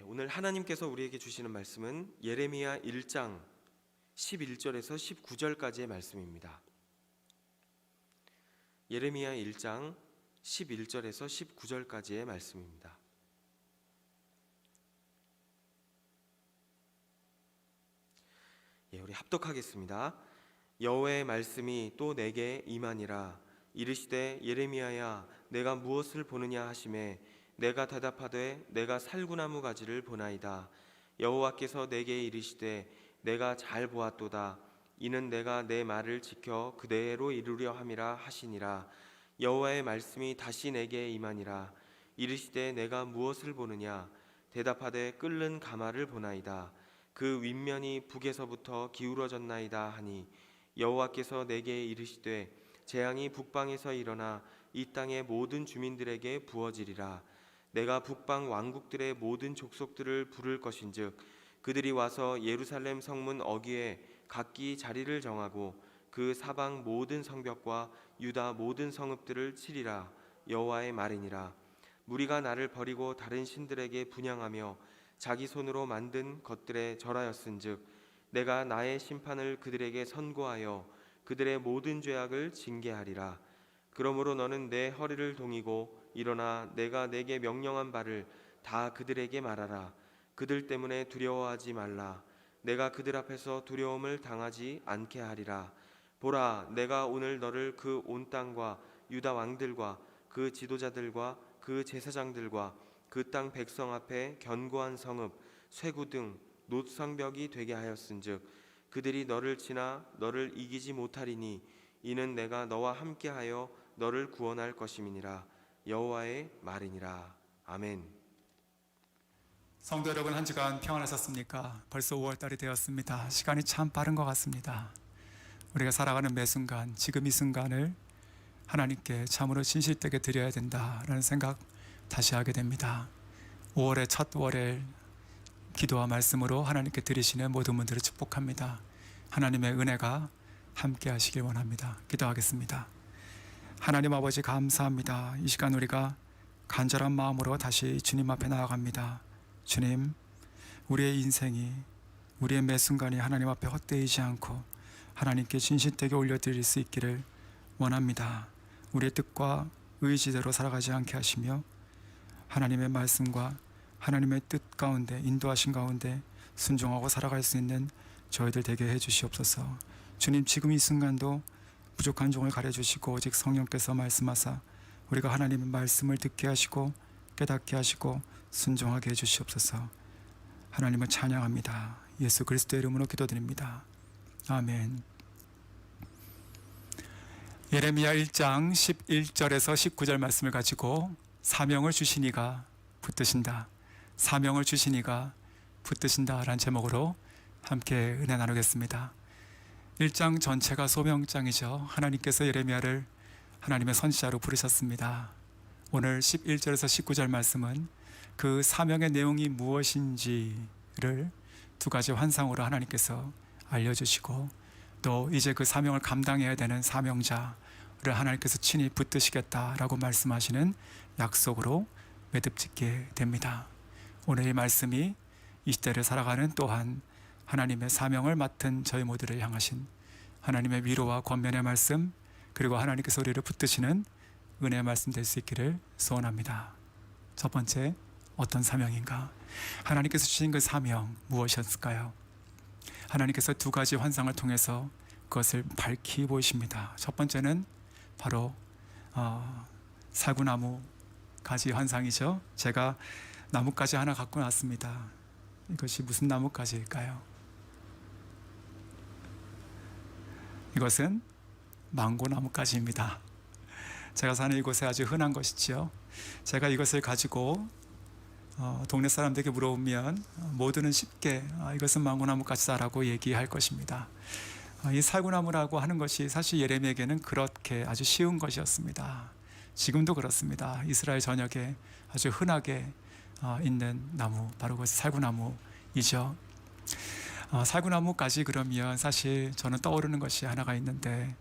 오늘 하나님께서 우리에게 주시는 말씀은 예레미야 1장 11절에서 19절까지의 말씀입니다. 예레미야 1장 11절에서 19절까지의 말씀입니다. 우리 합독하겠습니다. 여호와의 말씀이 또 내게 임하니라. 이르시되 예레미야야, 내가 무엇을 보느냐 하시매 내가 대답하되 내가 살구나무 가지를 보나이다. 여호와께서 내게 이르시되 내가 잘 보았도다. 이는 내가 내 말을 지켜 그대로 이루려 함이라 하시니라. 여호와의 말씀이 다시 내게 임하니라. 이르시되 내가 무엇을 보느냐. 대답하되 끓는 가마를 보나이다. 그 윗면이 북에서부터 기울어졌나이다 하니 여호와께서 내게 이르시되 재앙이 북방에서 일어나 이 땅의 모든 주민들에게 부어지리라. 내가 북방 왕국들의 모든 족속들을 부를 것인즉 그들이 와서 예루살렘 성문 어귀에 각기 자리를 정하고 그 사방 모든 성벽과 유다 모든 성읍들을 치리라. 여호와의 말이니라. 무리가 나를 버리고 다른 신들에게 분향하며 자기 손으로 만든 것들에 절하였은즉 내가 나의 심판을 그들에게 선고하여 그들의 모든 죄악을 징계하리라. 그러므로 너는 내 허리를 동이고 일어나 내가 내게 명령한 바를 다 그들에게 말하라. 그들 때문에 두려워하지 말라. 내가 그들 앞에서 두려움을 당하지 않게 하리라. 보라, 내가 오늘 너를 그 온 땅과 유다 왕들과 그 지도자들과 그 제사장들과 그 땅 백성 앞에 견고한 성읍, 쇠구 등 놋성벽이 되게 하였은즉 그들이 너를 치나 너를 이기지 못하리니 이는 내가 너와 함께하여 너를 구원할 것임이니라. 여호와의 말이니라. 아멘. 성도 여러분, 한 주간 평안하셨습니까? 벌써 5월달이 되었습니다. 시간이 참 빠른 것 같습니다. 우리가 살아가는 매 순간, 지금 이 순간을 하나님께 참으로 진실되게 드려야 된다라는 생각 다시 하게 됩니다. 5월의 첫 월요일 기도와 말씀으로 하나님께 드리시는 모든 분들을 축복합니다. 하나님의 은혜가 함께 하시길 원합니다. 기도하겠습니다. 하나님 아버지, 감사합니다. 이 시간 우리가 간절한 마음으로 다시 주님 앞에 나아갑니다. 주님, 우리의 인생이, 우리의 매 순간이 하나님 앞에 헛되이지 않고 하나님께 진실되게 올려드릴 수 있기를 원합니다. 우리의 뜻과 의지대로 살아가지 않게 하시며 하나님의 말씀과 하나님의 뜻 가운데, 인도하신 가운데 순종하고 살아갈 수 있는 저희들 되게 해주시옵소서. 주님, 지금 이 순간도 부족한 종을 가려주시고 오직 성령께서 말씀하사 우리가 하나님의 말씀을 듣게 하시고 깨닫게 하시고 순종하게 해주시옵소서. 하나님을 찬양합니다. 예수 그리스도의 이름으로 기도드립니다. 아멘. 예레미야 1장 11절에서 19절 말씀을 가지고 사명을 주시니가 붙드신다, 사명을 주시니가 붙드신다 라는 제목으로 함께 은혜 나누겠습니다. 1장 전체가 소명장이죠. 하나님께서 예레미야를 하나님의 선지자로 부르셨습니다. 오늘 11절에서 19절 말씀은 그 사명의 내용이 무엇인지를 두 가지 환상으로 하나님께서 알려주시고 또 이제 그 사명을 감당해야 되는 사명자를 하나님께서 친히 붙드시겠다라고 말씀하시는 약속으로 매듭짓게 됩니다. 오늘 이 말씀이 이 시대를 살아가는 또한 하나님의 사명을 맡은 저희 모두를 향하신 하나님의 위로와 권면의 말씀, 그리고 하나님께서 우리를 붙드시는 은혜의 말씀 될 수 있기를 소원합니다. 첫 번째, 어떤 사명인가? 하나님께서 주신 그 사명 무엇이었을까요? 하나님께서 두 가지 환상을 통해서 그것을 밝히 보이십니다. 첫 번째는 바로 살구나무 가지 환상이죠. 제가 나뭇가지 하나 갖고 왔습니다. 이것이 무슨 나뭇가지일까요? 이것은 망고나뭇가지입니다. 제가 사는 이곳에 아주 흔한 것이지요. 제가 이것을 가지고 동네 사람들에게 물어보면 모두는 쉽게 이것은 망고나뭇가지다라고 얘기할 것입니다. 이 살구나무라고 하는 것이 사실 예레미야에게는 그렇게 아주 쉬운 것이었습니다. 지금도 그렇습니다. 이스라엘 전역에 아주 흔하게 있는 나무, 바로 그것이 살구나무이죠. 살구나무까지 그러면 사실 저는 떠오르는 것이 하나가 있는데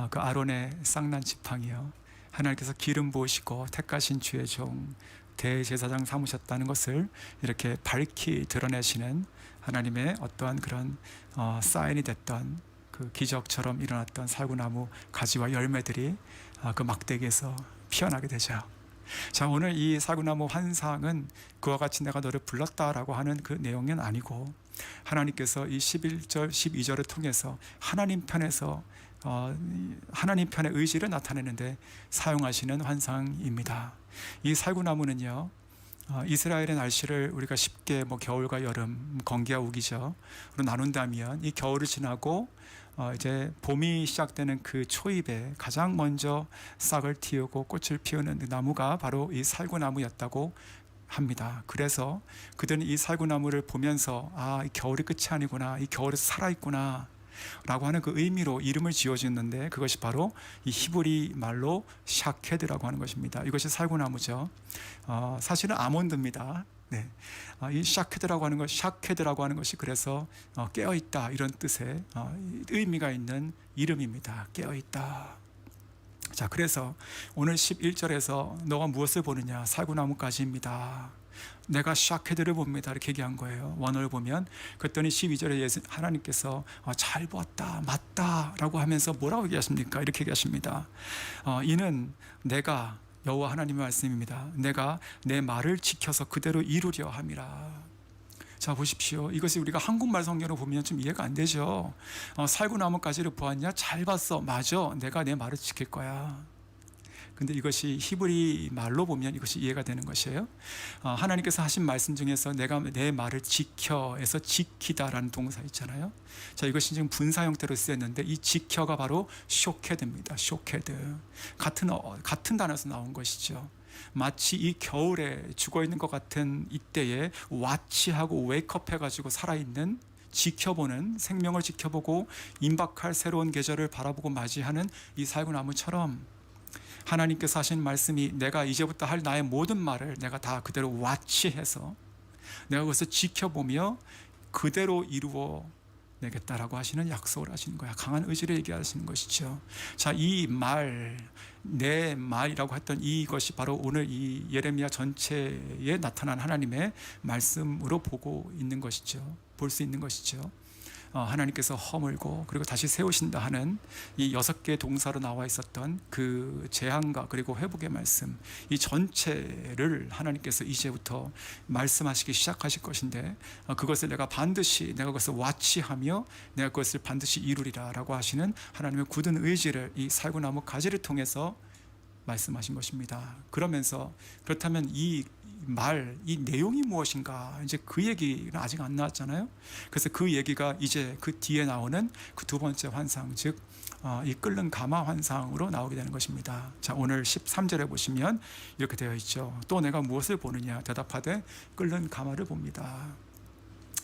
그 아론의 쌍난 지팡이요. 하나님께서 기름 부으시고 택하신 주의 종 대제사장 삼으셨다는 것을 이렇게 밝히 드러내시는 하나님의 어떠한 그런 사인이 됐던 그 기적처럼 일어났던 살구나무 가지와 열매들이 그 막대기에서 피어나게 되죠. 자, 오늘 이 살구나무 환상은 그와 같이 내가 너를 불렀다라고 하는 그 내용은 아니고, 하나님께서 이 11절 12절을 통해서 하나님 편에서 하나님 편의 의지를 나타내는데 사용하시는 환상입니다. 이 살구나무는요, 이스라엘의 날씨를 우리가 쉽게 겨울과 여름, 건기와 우기죠 로 나눈다면, 이 겨울을 지나고 이제 봄이 시작되는 그 초입에 가장 먼저 싹을 틔우고 꽃을 피우는 나무가 바로 이 살구나무였다고 합니다. 그래서 그들은 이 살구나무를 보면서 이 겨울이 끝이 아니구나, 이 겨울에서 살아있구나 라고 하는 그 의미로 이름을 지어주었는데, 그것이 바로 이 히브리 말로 샤케드라고 하는 것입니다. 이것이 살구나무죠. 사실은 아몬드입니다. 네. 이 샤케드라고 하는 것이 그래서 깨어있다 이런 뜻의 의미가 있는 이름입니다. 깨어있다. 자, 그래서 오늘 11절에서 너가 무엇을 보느냐, 살구나무까지입니다. 내가 샤케드를 봅니다 이렇게 얘기한 거예요. 원어를 보면. 그랬더니 12절에 하나님께서 잘 보았다, 맞다 라고 하면서 뭐라고 얘기하십니까? 이렇게 얘기하십니다. 이는 내가, 여호와 하나님의 말씀입니다, 내가 내 말을 지켜서 그대로 이루려 함이라. 자, 보십시오. 이것이 우리가 한국말 성경으로 보면 좀 이해가 안 되죠. 살구나무까지를 보았냐? 잘 봤어. 맞아. 내가 내 말을 지킬 거야. 근데 이것이 히브리 말로 보면 이것이 이해가 되는 것이에요. 하나님께서 하신 말씀 중에서 내가 내 말을 지켜에서 지키다라는 동사 있잖아요. 자, 이것이 지금 분사 형태로 쓰였는데, 이 지켜가 바로 쇼케드입니다. 쇼케드. 같은 단어에서 나온 것이죠. 마치 이 겨울에 죽어있는 것 같은 이때에 와치하고 웨이크업 해가지고 살아있는, 지켜보는, 생명을 지켜보고 임박할 새로운 계절을 바라보고 맞이하는 이 살구나무처럼, 하나님께서 하신 말씀이 내가 이제부터 할 나의 모든 말을 내가 다 그대로 와치해서 내가 그것을 지켜보며 그대로 이루어 내겠다라고 하시는 약속을 하시는 거야. 강한 의지를 얘기하시는 것이죠. 자, 이 말, 내 말이라고 했던 이것이 바로 오늘 이 예레미야 전체에 나타난 하나님의 말씀으로 보고 있는 것이죠. 볼 수 있는 것이죠. 하나님께서 허물고 그리고 다시 세우신다 하는 이 6개의 동사로 나와 있었던 그 재앙과 그리고 회복의 말씀, 이 전체를 하나님께서 이제부터 말씀하시기 시작하실 것인데, 그것을 내가 그것을 와치하며 내가 그것을 반드시 이루리라 라고 하시는 하나님의 굳은 의지를 이 살구나무 가지를 통해서 말씀하신 것입니다. 그러면서 그렇다면 이 내용이 무엇인가, 이제 그 얘기는 아직 안 나왔잖아요. 그래서 그 얘기가 이제 그 뒤에 나오는 그 두 번째 환상, 즉 이 끓는 가마 환상으로 나오게 되는 것입니다. 자, 오늘 13절에 보시면 이렇게 되어 있죠. 또 내가 무엇을 보느냐, 대답하되 끓는 가마를 봅니다.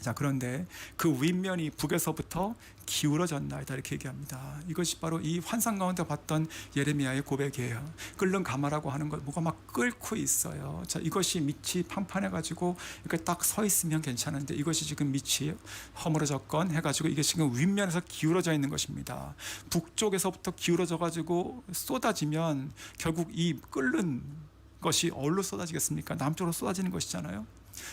자, 그런데 그 윗면이 북에서부터 기울어졌나이다 이렇게 얘기합니다. 이것이 바로 이 환상 가운데 봤던 예레미야의 고백이에요. 끓는 가마라고 하는 것, 뭐가 막 끓고 있어요. 자, 이것이 밑이 판판해가지고 이렇게 딱 서 있으면 괜찮은데, 이것이 지금 밑이 허물어졌건 해가지고 이게 지금 윗면에서 기울어져 있는 것입니다. 북쪽에서부터 기울어져가지고 쏟아지면 결국 이 끓는 것이 어디로 쏟아지겠습니까? 남쪽으로 쏟아지는 것이잖아요.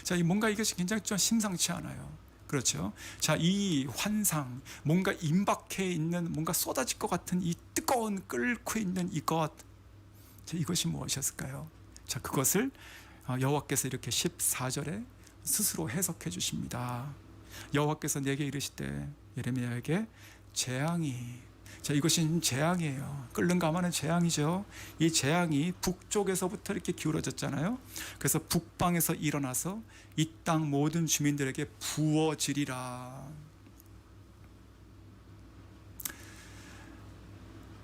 자, 뭔가 이것이 굉장히 좀 심상치 않아요. 그렇죠? 자, 이 환상, 뭔가 임박해 있는, 뭔가 쏟아질 것 같은 이 뜨거운 끓고 있는 이것, 자, 이것이 무엇이었을까요? 자, 그것을 여호와께서 이렇게 14절에 스스로 해석해 주십니다. 여호와께서 내게 이르시되, 예레미야에게 재앙이, 자, 이것이 재앙이에요. 끓는 가마는 재앙이죠. 이 재앙이 북쪽에서부터 이렇게 기울어졌잖아요. 그래서 북방에서 일어나서 이 땅 모든 주민들에게 부어지리라.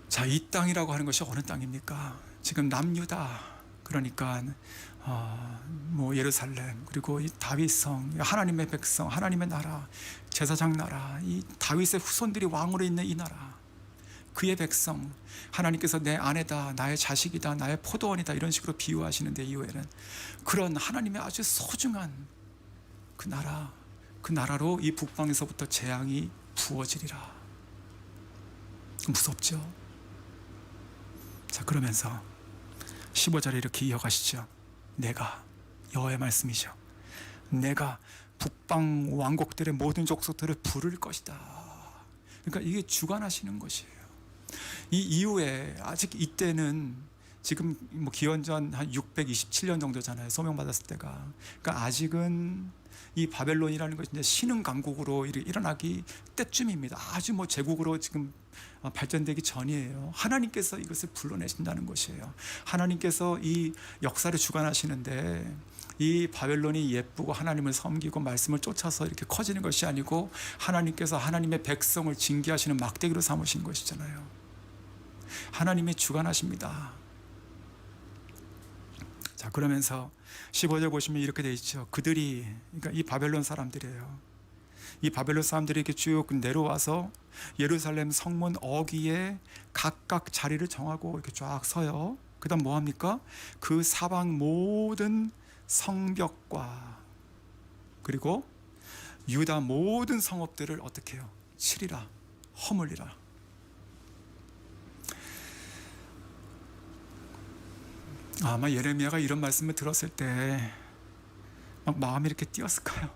자, 이 땅이라고 하는 것이 어느 땅입니까? 지금 남유다, 그러니까 예루살렘, 그리고 이 다윗성, 하나님의 백성, 하나님의 나라, 제사장 나라, 이 다윗의 후손들이 왕으로 있는 이 나라, 그의 백성, 하나님께서 내 아내다, 나의 자식이다, 나의 포도원이다 이런 식으로 비유하시는데, 이후에는 그런 하나님의 아주 소중한 그 나라로 이 북방에서부터 재앙이 부어지리라. 무섭죠? 자, 그러면서 15절에 이렇게 이어가시죠. 내가 여호와의 말씀이죠. 내가 북방 왕국들의 모든 족속들을 부를 것이다. 그러니까 이게 주관하시는 것이에요. 이 이후에 아직 이때는 지금 뭐 기원전 한 627년 정도잖아요. 소명받았을 때가. 그러니까 아직은 이 바벨론이라는 것이 이제 신흥 강국으로 일어나기 때쯤입니다. 아주 뭐 제국으로 지금 발전되기 전이에요. 하나님께서 이것을 불러내신다는 것이에요. 하나님께서 이 역사를 주관하시는데 이 바벨론이 예쁘고 하나님을 섬기고 말씀을 쫓아서 이렇게 커지는 것이 아니고 하나님께서 하나님의 백성을 징계하시는 막대기로 삼으신 것이잖아요. 하나님이 주관하십니다. 자, 그러면서 15절 보시면 이렇게 돼 있죠. 그들이, 그러니까 이 바벨론 사람들이에요. 이 바벨론 사람들이 이렇게 쭉 내려와서 예루살렘 성문 어귀에 각각 자리를 정하고 이렇게 쫙 서요. 그 다음 뭐 합니까? 그 사방 모든 성벽과 그리고 유다 모든 성읍들을 어떻게 해요? 치리라, 허물리라. 아마 예레미야가 이런 말씀을 들었을 때 막 마음이 이렇게 뛰었을까요?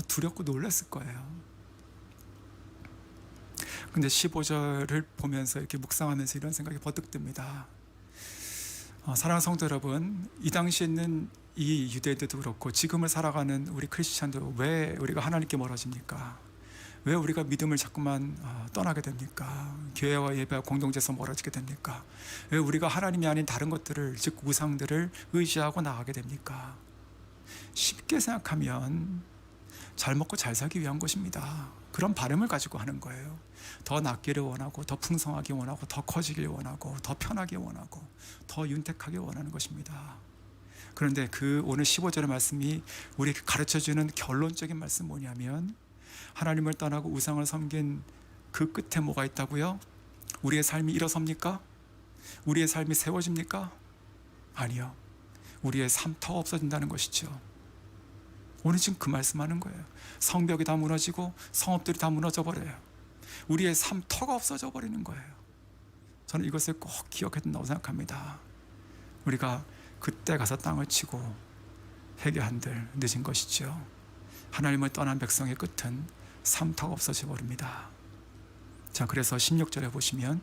두렵고 놀랐을 거예요. 근데 15절을 보면서 이렇게 묵상하면서 이런 생각이 버뜩 듭니다. 사랑하는 성도 여러분, 이 당시에 있는 이 유대인들도 그렇고 지금을 살아가는 우리 크리스찬도 왜 우리가 하나님께 멀어집니까? 왜 우리가 믿음을 자꾸만 떠나게 됩니까? 교회와 예배와 공동체에서 멀어지게 됩니까? 왜 우리가 하나님이 아닌 다른 것들을, 즉 우상들을 의지하고 나가게 됩니까? 쉽게 생각하면 잘 먹고 잘 살기 위한 것입니다. 그런 바람을 가지고 하는 거예요. 더 낫기를 원하고, 더 풍성하게 원하고, 더 커지길 원하고, 더 편하게 원하고, 더 윤택하게 원하는 것입니다. 그런데 그 오늘 15절의 말씀이 우리에게 가르쳐주는 결론적인 말씀 뭐냐면, 하나님을 떠나고 우상을 섬긴 그 끝에 뭐가 있다고요? 우리의 삶이 일어섭니까? 우리의 삶이 세워집니까? 아니요. 우리의 삶터가 없어진다는 것이죠. 오늘 지금 그 말씀하는 거예요. 성벽이 다 무너지고 성읍들이 다 무너져 버려요. 우리의 삶터가 없어져 버리는 거예요. 저는 이것을 꼭 기억해야 된다고 생각합니다. 우리가 그때 가서 땅을 치고 회개한들 늦은 것이죠. 하나님을 떠난 백성의 끝은 삶터가 없어져 버립니다. 자, 그래서 16절에 보시면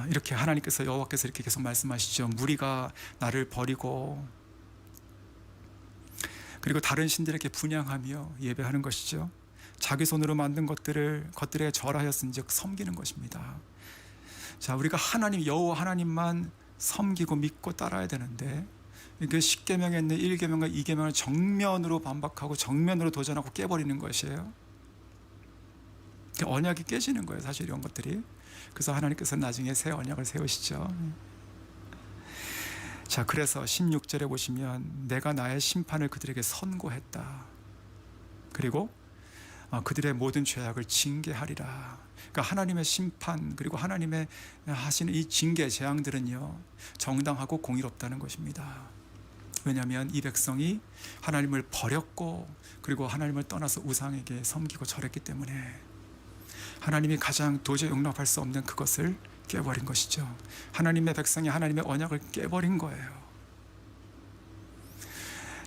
이렇게 하나님께서, 여호와께서 이렇게 계속 말씀하시죠. 무리가 나를 버리고 그리고 다른 신들에게 분향하며 예배하는 것이죠. 자기 손으로 만든 것들에 절하였은즉 섬기는 것입니다. 자, 우리가 하나님, 여호와 하나님만 섬기고 믿고 따라야 되는데, 이게 10계명에 있는 1계명과 2계명을 정면으로 반박하고 정면으로 도전하고 깨버리는 것이에요. 언약이 깨지는 거예요, 사실 이런 것들이. 그래서 하나님께서 나중에 새 언약을 세우시죠. 자, 그래서 16절에 보시면 내가 나의 심판을 그들에게 선고했다. 그리고 그들의 모든 죄악을 징계하리라. 그러니까 하나님의 심판, 그리고 하나님의 하시는 이 징계, 재앙들은요, 정당하고 공의롭다는 것입니다. 왜냐하면 이 백성이 하나님을 버렸고, 그리고 하나님을 떠나서 우상에게 섬기고 절했기 때문에 하나님이 가장 도저히 용납할 수 없는 그것을 깨버린 것이죠. 하나님의 백성이 하나님의 언약을 깨버린 거예요.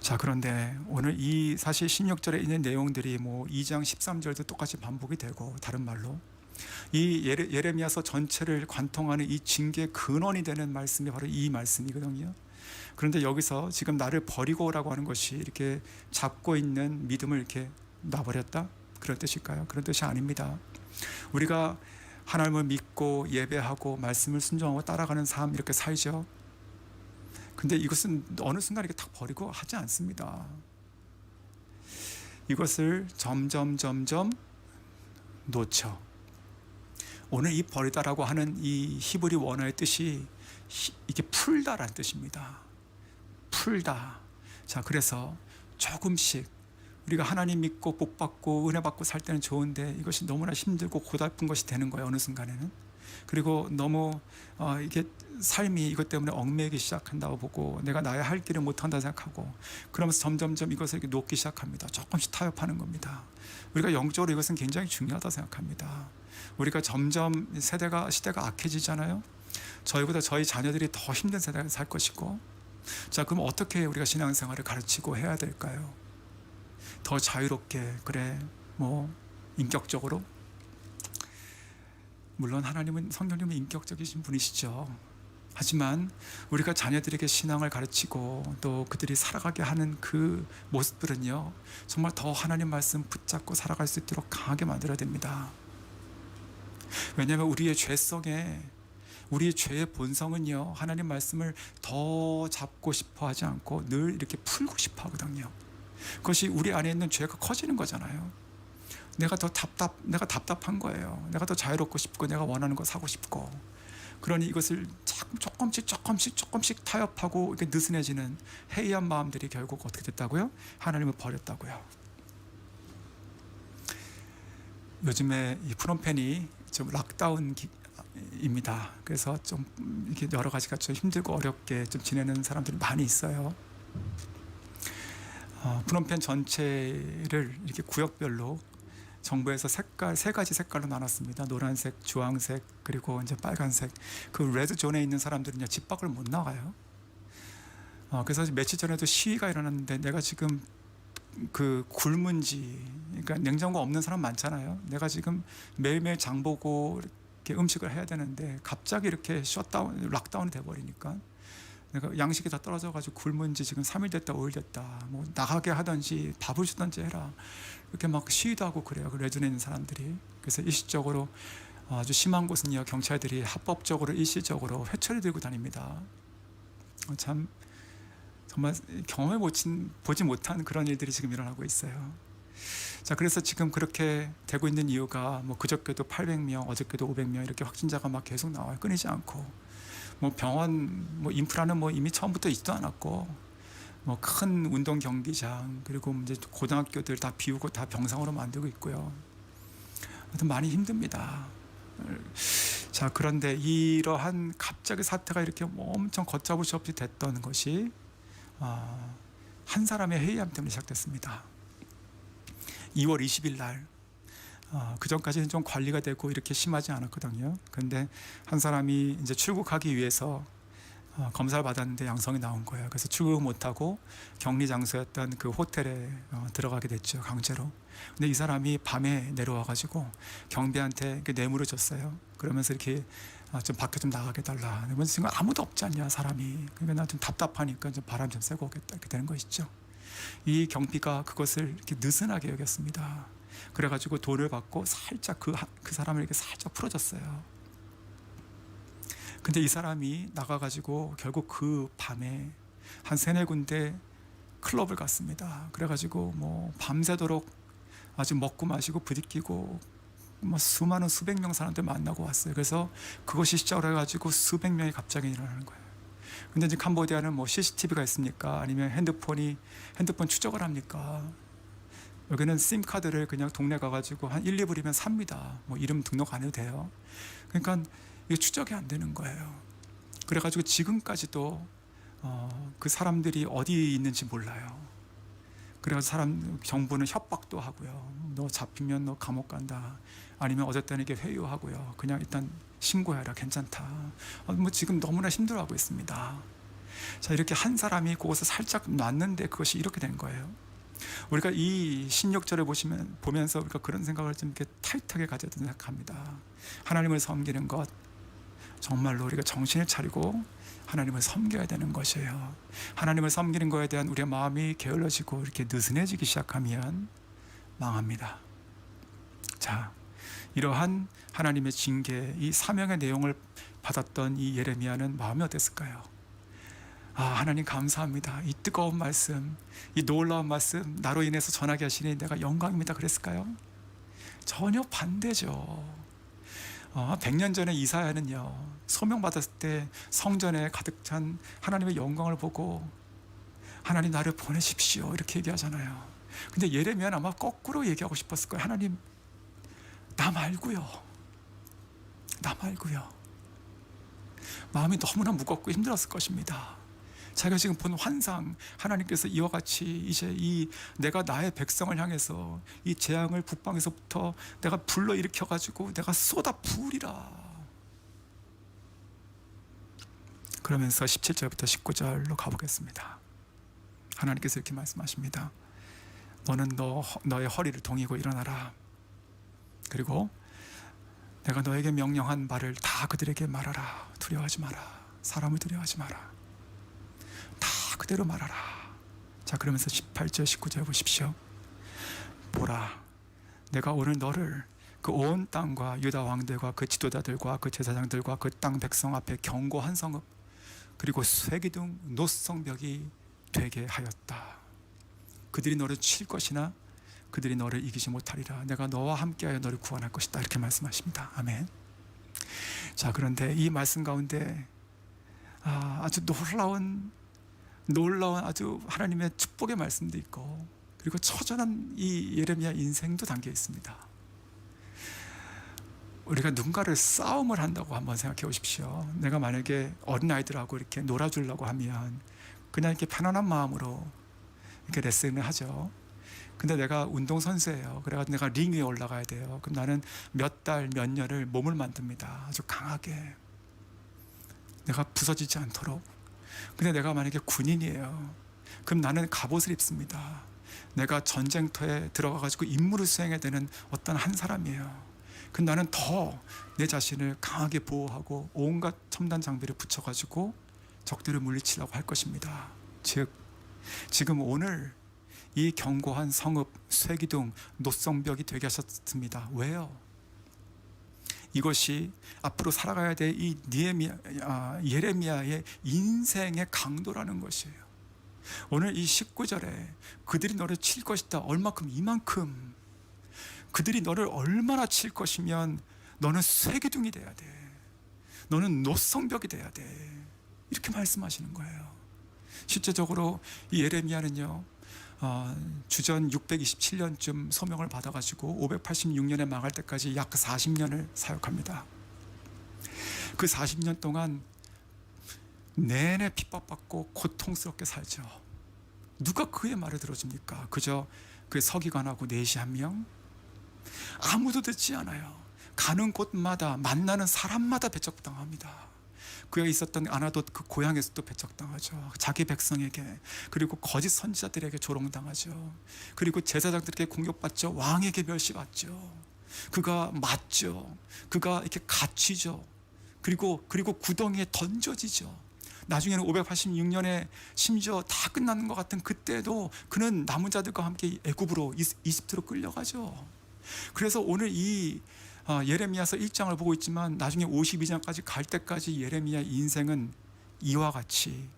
자, 그런데 오늘 이 사실 16절에 있는 내용들이 뭐 2장 13절도 똑같이 반복이 되고, 다른 말로 이 예레미야서 전체를 관통하는 이 징계 근원이 되는 말씀이 바로 이 말씀이거든요. 그런데 여기서 지금 나를 버리고 오라고 하는 것이 이렇게 잡고 있는 믿음을 이렇게 놔버렸다? 그런 뜻일까요? 그런 뜻이 아닙니다. 우리가 하나님을 믿고 예배하고 말씀을 순종하고 따라가는 삶, 이렇게 살죠. 근데 이것은 어느 순간 이렇게 탁 버리고 하지 않습니다. 이것을 점점 놓쳐. 오늘 이 버리다라고 하는 이 히브리 원어의 뜻이 이게 풀다라는 뜻입니다. 풀다. 자, 그래서 조금씩 우리가 하나님 믿고 복 받고 은혜 받고 살 때는 좋은데, 이것이 너무나 힘들고 고달픈 것이 되는 거예요, 어느 순간에는. 그리고 너무 이게 삶이 이것 때문에 얽매이기 시작한다고 보고, 내가 나의 할 길을 못한다 생각하고, 그러면서 점점점 이것을 이렇게 놓기 시작합니다. 조금씩 타협하는 겁니다. 우리가 영적으로 이것은 굉장히 중요하다 생각합니다. 우리가 점점 시대가 악해지잖아요. 저희보다 저희 자녀들이 더 힘든 세대를 살 것이고, 자, 그럼 어떻게 우리가 신앙생활을 가르치고 해야 될까요? 더 자유롭게, 그래, 뭐 인격적으로? 물론 하나님은, 성령님은 인격적이신 분이시죠. 하지만 우리가 자녀들에게 신앙을 가르치고 또 그들이 살아가게 하는 그 모습들은요, 정말 더 하나님 말씀 붙잡고 살아갈 수 있도록 강하게 만들어야 됩니다. 왜냐하면 우리의 죄성에, 우리의 죄의 본성은요, 하나님 말씀을 더 잡고 싶어 하지 않고 늘 이렇게 풀고 싶어 하거든요. 그것이 우리 안에 있는 죄가 커지는 거잖아요. 내가 답답한 거예요. 내가 더 자유롭고 싶고, 내가 원하는 거 사고 싶고. 그러니 이것을 조금씩 타협하고 이렇게 느슨해지는 해이한 마음들이 결국 어떻게 됐다고요? 하나님을 버렸다고요. 요즘에 이 프놈펜이 좀 락다운입니다. 그래서 좀 이렇게 여러 가지가 좀 힘들고 어렵게 좀 지내는 사람들이 많이 있어요. 프놈펜 전체를 이렇게 구역별로 정부에서 세 가지 색깔로 나눴습니다. 노란색, 주황색, 그리고 이제 빨간색. 그 레드 존에 있는 사람들은 집 밖을 못 나가요. 그래서 며칠 전에도 시위가 일어났는데, 내가 지금 그 굶은지, 그러니까 냉장고 없는 사람 많잖아요. 내가 지금 매일매일 장 보고 이렇게 음식을 해야 되는데 갑자기 이렇게 락다운이 돼버리니까 내가 양식이 다 떨어져가지고 굶은 지 지금 3일 됐다 5일 됐다, 뭐 나가게 하든지 밥을 주든지 해라, 이렇게 막 시위도 하고 그래요. 그 레전에 있는 사람들이. 그래서 일시적으로, 아주 심한 곳은요, 경찰들이 합법적으로 일시적으로 회초리 들고 다닙니다. 참 정말 경험해 보지 못한 그런 일들이 지금 일어나고 있어요. 자, 그래서 지금 그렇게 되고 있는 이유가, 뭐 그저께도 800명, 어저께도 500명 이렇게 확진자가 막 계속 나와요. 끊이지 않고. 뭐 병원, 뭐 인프라는 뭐 이미 처음부터 있지도 않았고, 뭐 큰 운동 경기장, 그리고 이제 고등학교들 다 비우고 다 병상으로 만들고 있고요. 하여튼 많이 힘듭니다. 자, 그런데 이러한 갑자기 사태가 이렇게 엄청 걷잡을 수 없이 됐던 것이 한 사람의 회의함 때문에 시작됐습니다. 2월 20일 날, 그 전까지는 좀 관리가 되고 이렇게 심하지 않았거든요. 그런데 한 사람이 이제 출국하기 위해서 검사를 받았는데 양성이 나온 거예요. 그래서 출국 못하고 격리 장소였던 그 호텔에 들어가게 됐죠, 강제로. 근데 이 사람이 밤에 내려와가지고 경비한테 이렇게 뇌물을 줬어요. 그러면서 이렇게 좀 밖에 좀 나가게 달라. 그러면 지금 아무도 없지 않냐, 사람이. 그러니까 나 좀 답답하니까 좀 바람 좀 쐬고 오겠다, 이렇게 되는 것이죠. 이 경비가 그것을 이렇게 느슨하게 여겼습니다. 그래가지고 돈을 받고 살짝 그 사람을 이렇게 살짝 풀어줬어요. 근데 이 사람이 나가가지고 결국 그 밤에 한 3-4군데 클럽을 갔습니다. 그래가지고 뭐 밤새도록 아주 먹고 마시고 부딪히고 뭐 수백 명 사람들 만나고 왔어요. 그래서 그것이 시작을 해가지고 수백 명이 갑자기 일어나는 거예요. 근데 이제 캄보디아는 뭐 CCTV가 있습니까? 아니면 핸드폰 추적을 합니까? 여기는 심카드를 그냥 동네 가가지고 한 1-2불이면 삽니다. 뭐 이름 등록 안 해도 돼요. 그러니까 이게 추적이 안 되는 거예요. 그래가지고 지금까지도 그 사람들이 어디 있는지 몰라요. 그래가지고 정부는 협박도 하고요. 너 잡히면 너 감옥 간다. 아니면 어쨌든 회유하고요. 그냥 일단 신고해라, 괜찮다. 뭐 지금 너무나 힘들어하고 있습니다. 자, 이렇게 한 사람이 그것을 살짝 놨는데 그것이 이렇게 된 거예요. 우리가 이 16절을 보면서 우리가 그런 생각을 좀 이렇게 타이트하게 가져야 된다고 생각합니다. 하나님을 섬기는 것, 정말로 우리가 정신을 차리고 하나님을 섬겨야 되는 것이에요. 하나님을 섬기는 것에 대한 우리의 마음이 게을러지고 이렇게 느슨해지기 시작하면 망합니다. 자, 이러한 하나님의 징계, 이 사명의 내용을 받았던 이 예레미야는 마음이 어땠을까요? 하나님 감사합니다. 이 뜨거운 말씀, 이 놀라운 말씀 나로 인해서 전하게 하시니 내가 영광입니다, 그랬을까요? 전혀 반대죠. 100년 전에 이사야는요, 소명받았을 때 성전에 가득 찬 하나님의 영광을 보고 하나님 나를 보내십시오, 이렇게 얘기하잖아요. 근데 예레미야는 아마 거꾸로 얘기하고 싶었을 거예요. 하나님, 나 말고요. 마음이 너무나 무겁고 힘들었을 것입니다. 자기가 지금 본 환상, 하나님께서 이와 같이 이제 내가 나의 백성을 향해서 이 재앙을 북방에서부터 내가 불러일으켜가지고 내가 쏟아 부으리라. 그러면서 17절부터 19절로 가보겠습니다. 하나님께서 이렇게 말씀하십니다. 너는 너의 허리를 동이고 일어나라. 그리고 내가 너에게 명령한 말을 다 그들에게 말하라. 두려워하지 마라. 사람을 두려워하지 마라. 다 그대로 말하라. 자, 그러면서 18절 19절 보십시오. 보라, 내가 오늘 너를 그 온 땅과 유다 왕들과 그 지도자들과 그 제사장들과 그 땅 백성 앞에 견고한 성읍 그리고 쇠기둥 노성벽이 되게 하였다. 그들이 너를 칠 것이나 그들이 너를 이기지 못하리라. 내가 너와 함께하여 너를 구원할 것이다. 이렇게 말씀하십니다. 아멘. 자, 그런데 이 말씀 가운데 아주 놀라운 아주 하나님의 축복의 말씀도 있고, 그리고 처절한 이 예레미야 인생도 담겨 있습니다. 우리가 누군가를 싸움을 한다고 한번 생각해 보십시오. 내가 만약에 어린아이들하고 이렇게 놀아주려고 하면 그냥 이렇게 편안한 마음으로 이렇게 레슨을 하죠. 근데 내가 운동선수예요. 그래가지고 내가 링 위에 올라가야 돼요. 그럼 나는 몇 달, 몇 년을 몸을 만듭니다. 아주 강하게. 내가 부서지지 않도록. 근데 내가 만약에 군인이에요. 그럼 나는 갑옷을 입습니다. 내가 전쟁터에 들어가가지고 임무를 수행해야 되는 어떤 한 사람이에요. 그럼 나는 더 내 자신을 강하게 보호하고 온갖 첨단 장비를 붙여가지고 적들을 물리치려고 할 것입니다. 즉, 지금 오늘 이 견고한 성읍, 쇠기둥, 노성벽이 되게 하셨습니다. 왜요? 이것이 앞으로 살아가야 될 이 예레미야의 인생의 강도라는 것이에요. 오늘 이 19절에 그들이 너를 칠 것이다. 얼마큼? 이만큼. 그들이 너를 얼마나 칠 것이면 너는 쇠기둥이 돼야 돼. 너는 노성벽이 돼야 돼. 이렇게 말씀하시는 거예요. 실제적으로 이 예레미야는요, 주전 627년쯤 소명을 받아가지고 586년에 망할 때까지 약 40년을 사역합니다. 그 40년 동안 내내 핍박받고 고통스럽게 살죠. 누가 그의 말을 들어줍니까? 그저 그 서기관하고 내시 한 명? 아무도 듣지 않아요. 가는 곳마다 만나는 사람마다 배척당합니다. 그에 있었던 아나돗 그 고향에서도 배척당하죠. 자기 백성에게, 그리고 거짓 선지자들에게 조롱당하죠. 그리고 제사장들에게 공격받죠. 왕에게 멸시받죠. 그가 맞죠. 그가 이렇게 갇히죠. 그리고 구덩이에 던져지죠. 나중에는 586년에 심지어 다 끝나는 것 같은 그때도 그는 남은 자들과 함께 애굽으로, 이집트로 끌려가죠. 그래서 오늘 이 예레미야서 1장을 보고 있지만 나중에 52장까지 갈 때까지 예레미야 인생은 이와 같이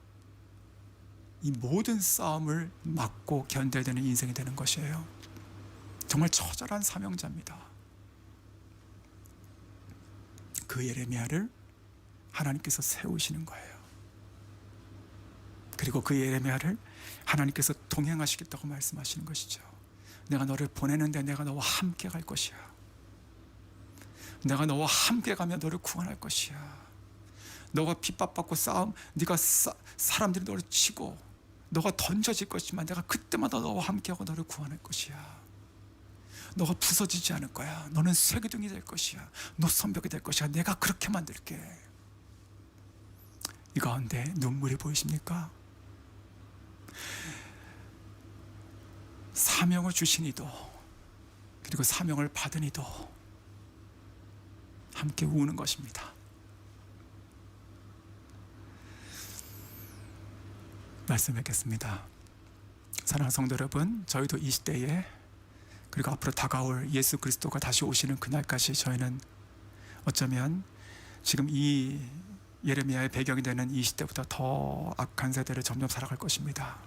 이 모든 싸움을 막고 견뎌야 되는 인생이 되는 것이에요. 정말 처절한 사명자입니다. 그 예레미야를 하나님께서 세우시는 거예요. 그리고 그 예레미야를 하나님께서 동행하시겠다고 말씀하시는 것이죠. 내가 너를 보내는데 내가 너와 함께 갈 것이야. 내가 너와 함께 가면 너를 구원할 것이야. 너가 핍박받고 네가 사람들이 너를 치고 너가 던져질 것이지만 내가 그때마다 너와 함께하고 너를 구원할 것이야. 너가 부서지지 않을 거야. 너는 쇠기둥이 될 것이야. 노선벽이 될 것이야. 내가 그렇게 만들게. 이 가운데 눈물이 보이십니까? 사명을 주신 이도, 그리고 사명을 받은 이도 함께 우는 것입니다. 말씀하겠습니다. 사랑하는 성도 여러분, 저희도 이 시대에, 그리고 앞으로 다가올 예수 그리스도가 다시 오시는 그날까지 저희는 어쩌면 지금 이 예레미야의 배경이 되는 이 시대보다 더 악한 세대를 점점 살아갈 것입니다.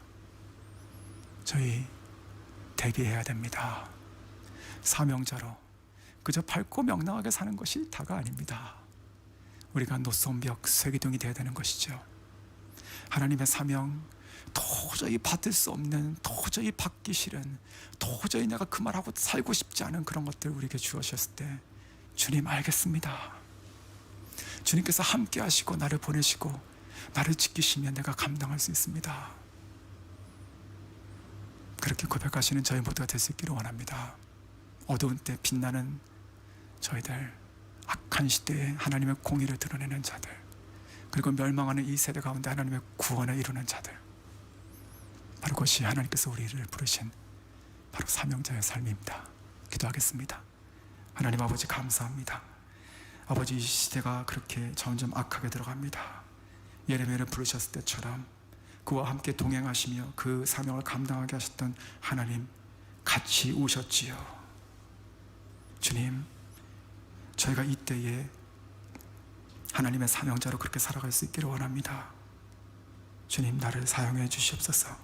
저희 대비해야 됩니다. 사명자로 그저 밝고 명랑하게 사는 것이 다가 아닙니다. 우리가 노선벽, 쇠기둥이 되어야 되는 것이죠. 하나님의 사명, 도저히 받을 수 없는, 도저히 받기 싫은, 도저히 내가 그 말하고 살고 싶지 않은 그런 것들 우리에게 주어졌을 때, 주님 알겠습니다. 주님께서 함께 하시고 나를 보내시고 나를 지키시면 내가 감당할 수 있습니다. 그렇게 고백하시는 저희 모두가 될 수 있기를 원합니다. 어두운 때 빛나는 저희들, 악한 시대에 하나님의 공의를 드러내는 자들, 그리고 멸망하는 이 세대 가운데 하나님의 구원을 이루는 자들, 바로 그것이 하나님께서 우리를 부르신 바로 사명자의 삶입니다. 기도하겠습니다. 하나님 아버지 감사합니다. 아버지, 이 시대가 그렇게 점점 악하게 들어갑니다. 예레미야를 부르셨을 때처럼 그와 함께 동행하시며 그 사명을 감당하게 하셨던 하나님 같이 오셨지요. 주님, 저희가 이때에 하나님의 사명자로 그렇게 살아갈 수 있기를 원합니다. 주님, 나를 사용해 주시옵소서.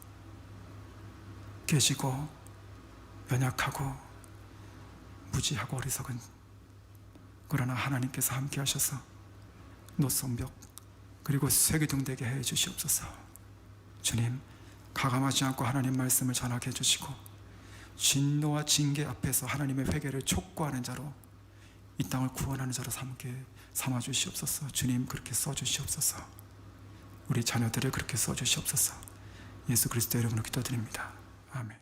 깨지고 연약하고 무지하고 어리석은, 그러나 하나님께서 함께 하셔서 노성벽 그리고 쇠기둥되게 해 주시옵소서. 주님, 가감하지 않고 하나님 말씀을 전하게 해주시고 진노와 징계 앞에서 하나님의 회개를 촉구하는 자로, 이 땅을 구원하는 자로 삼아 주시옵소서. 주님, 그렇게 써주시옵소서. 우리 자녀들을 그렇게 써주시옵소서. 예수 그리스도의 이름으로 기도드립니다. 아멘.